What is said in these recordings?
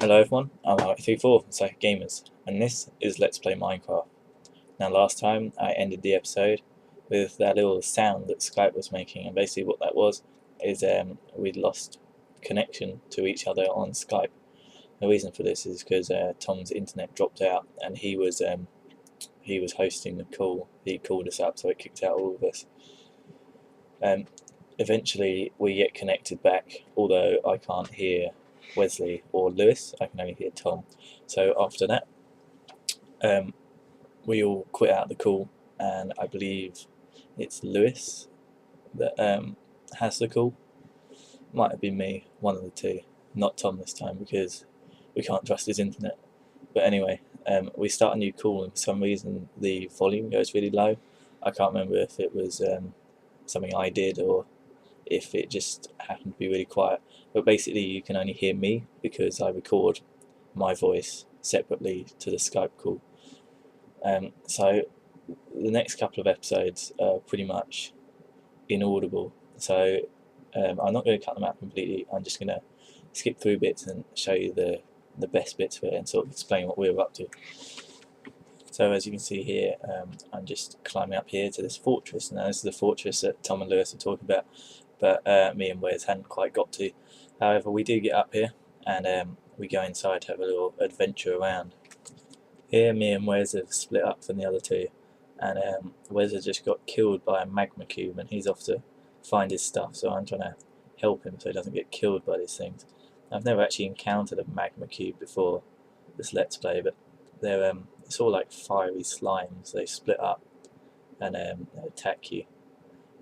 Hello everyone, I'm Alex34 from Psychic Gamers, and this is Let's Play Minecraft. Now last time I ended the episode with that little sound that Skype was making, and basically what that was is we'd lost connection to each other on Skype. The reason for this is because Tom's internet dropped out, and he was hosting the call. He called us up, so it kicked out all of us. Eventually we get connected back, although I can't hear Wesley or Lewis, I can only hear Tom. So after that, we all quit out the call, and I believe it's Lewis that has the call. Might have been me, one of the two, not Tom this time because we can't trust his internet. But anyway, we start a new call, and for some reason the volume goes really low. I can't remember if it was something I did or if it just happened to be really quiet. But basically you can only hear me because I record my voice separately to the Skype call. So the next couple of episodes are pretty much inaudible. So I'm not going to cut them out completely. I'm just going to skip through bits and show you the best bits of it and sort of explain what we were up to. So as you can see here, I'm just climbing up here to this fortress. Now this is the fortress that Tom and Lewis are talking about, but me and Wes hadn't quite got to. However, we do get up here, and we go inside to have a little adventure around. Here me and Wes have split up from the other two, and Wes has just got killed by a magma cube, and he's off to find his stuff, so I'm trying to help him so he doesn't get killed by these things. I've never actually encountered a magma cube before this Let's Play, but they're it's all like fiery slimes. They split up and they attack you,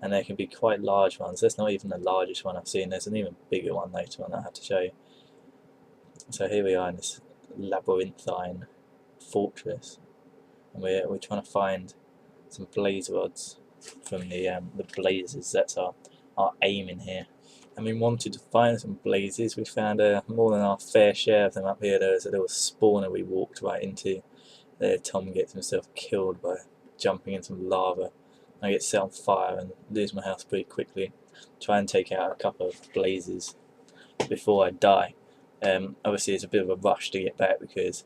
and they can be quite large ones. That's not even the largest one I've seen. There's an even bigger one later on that I have to show you. So here we are in this labyrinthine fortress, and we're trying to find some blaze rods from the blazes. That's our aim in here. And we wanted to find some blazes. We found more than our fair share of them up here. There was a little spawner we walked right into. There Tom gets himself killed by jumping in some lava. I get set on fire and lose my house pretty quickly. Try and take out a couple of blazes before I die. Obviously it's a bit of a rush to get back because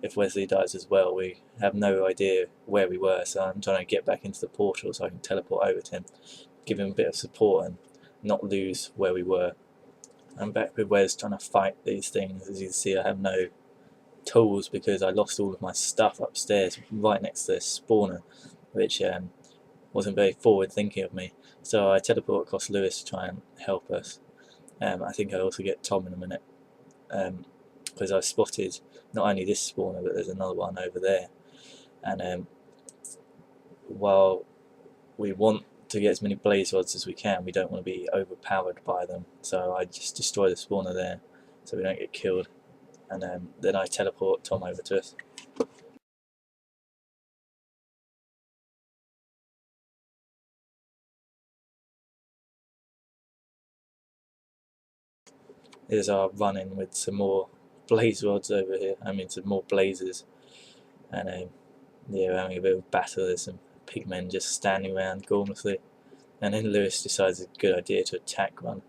if Wesley dies as well, we have no idea where we were, so I'm trying to get back into the portal so I can teleport over to him, give him a bit of support and not lose where we were. I'm back with Wes trying to fight these things. As you can see, I have no tools because I lost all of my stuff upstairs right next to this spawner, which wasn't very forward thinking of me. So I teleport across Lewis to try and help us. I think I also get Tom in a minute, because I spotted not only this spawner but there's another one over there, and while we want to get as many blaze rods as we can, we don't want to be overpowered by them, so I just destroy the spawner there so we don't get killed, and then I teleport Tom over to us. Here's our run-in with some more blaze rods over here, I mean some more blazes, and yeah, we're having a bit of a battle. There's some pigmen just standing around gormlessly, and then Lewis decides it's a good idea to attack one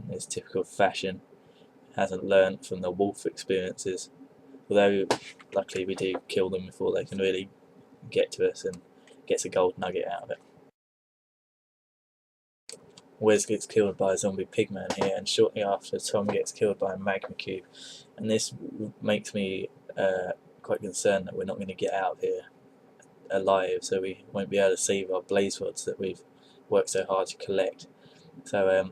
in his typical fashion. Hasn't learnt from the wolf experiences, although luckily we do kill them before they can really get to us, and gets a gold nugget out of it. Wes gets killed by a zombie pigman here, and shortly after Tom gets killed by a magma cube, and this makes me quite concerned that we're not going to get out of here alive, so we won't be able to save our blaze rods that we've worked so hard to collect. So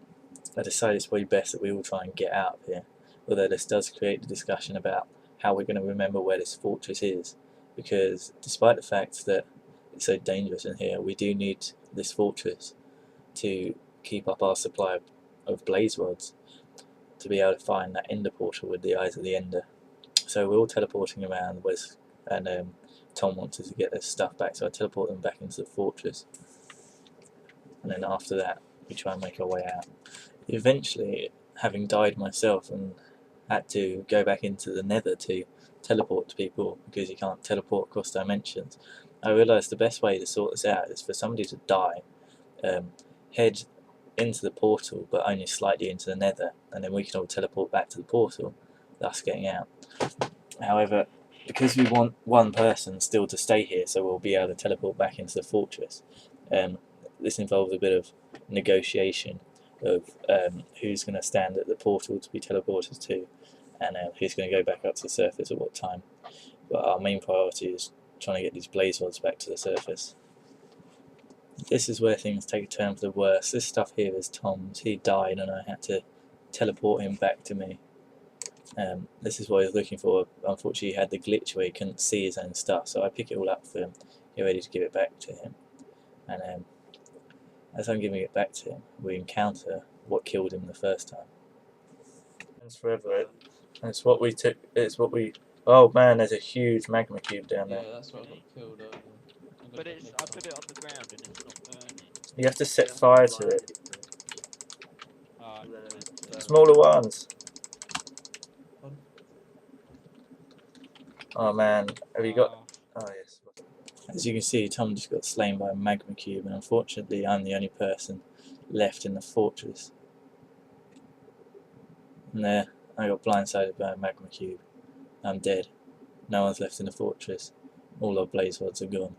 I decided it's probably best that we all try and get out of here, although this does create the discussion about how we're going to remember where this fortress is, because despite the fact that it's so dangerous in here, we do need this fortress to keep up our supply of blaze rods to be able to find that ender portal with the eyes of the ender. So we're all teleporting around, Wes and Tom wanted to get their stuff back, so I teleport them back into the fortress, and then after that we try and make our way out. Eventually, having died myself and had to go back into the nether to teleport to people because you can't teleport across dimensions, I realised the best way to sort this out is for somebody to die, head into the portal but only slightly into the nether, and then we can all teleport back to the portal, thus getting out. However, because we want one person still to stay here, so we'll be able to teleport back into the fortress, this involves a bit of negotiation of who's going to stand at the portal to be teleported to, and who's going to go back up to the surface at what time. But our main priority is trying to get these blaze rods back to the surface. This is where things take a turn for the worse. This stuff here is Tom's. He died and I had to teleport him back to me. This is what I was looking for. Unfortunately, he had the glitch where he couldn't see his own stuff, so I pick it all up for him, get ready to give it back to him. And as I'm giving it back to him, we encounter what killed him the first time. It's forever. It's what we took. It's what we. Oh man, there's a huge magma cube down there. Yeah, that's what I got killed over. But I put it on the ground and it's not burning. You have to set fire to it. Alright. Smaller ones. Oh man, have you got? Oh yes. As you can see, Tom just got slain by a magma cube, and unfortunately, I'm the only person left in the fortress. And there, I got blindsided by a magma cube. I'm dead. No one's left in the fortress. All our blaze rods are gone.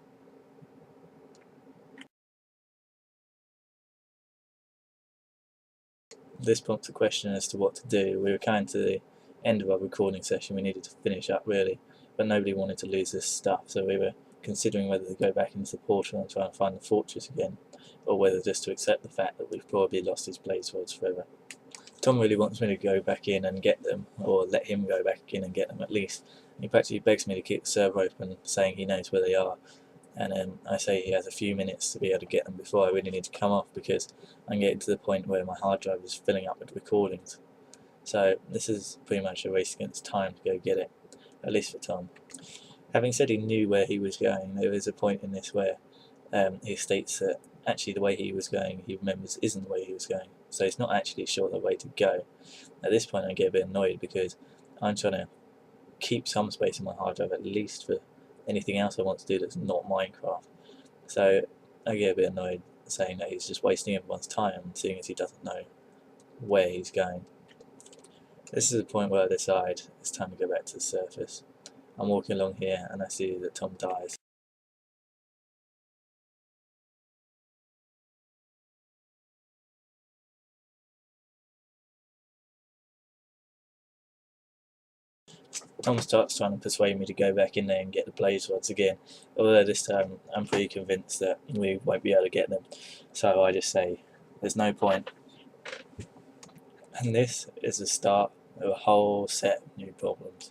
This prompts a question as to what to do. We were coming to the end of our recording session. We needed to finish up really, but nobody wanted to lose this stuff, so we were considering whether to go back into the portal and try and find the fortress again, or whether just to accept the fact that we've probably lost his blaze rods forever. Tom really wants me to go back in and get them, or let him go back in and get them at least. He practically begs me to keep the server open, saying he knows where they are. And I say he has a few minutes to be able to get them before I really need to come off, because I'm getting to the point where my hard drive is filling up with recordings. So this is pretty much a race against time to go get it, at least for Tom. Having said he knew where he was going, there is a point in this where he states that actually the way he was going, he remembers isn't the way he was going. So he's not actually sure the way to go. At this point I get a bit annoyed because I'm trying to keep some space in my hard drive at least for anything else I want to do that's not Minecraft. So I get a bit annoyed saying that he's just wasting everyone's time, seeing as he doesn't know where he's going. This is the point where I decide it's time to go back to the surface. I'm walking along here and I see that Tom dies. Tom starts trying to persuade me to go back in there and get the blaze rods again, although this time I'm pretty convinced that we won't be able to get them, so I just say there's no point. And this is the start of a whole set of new problems.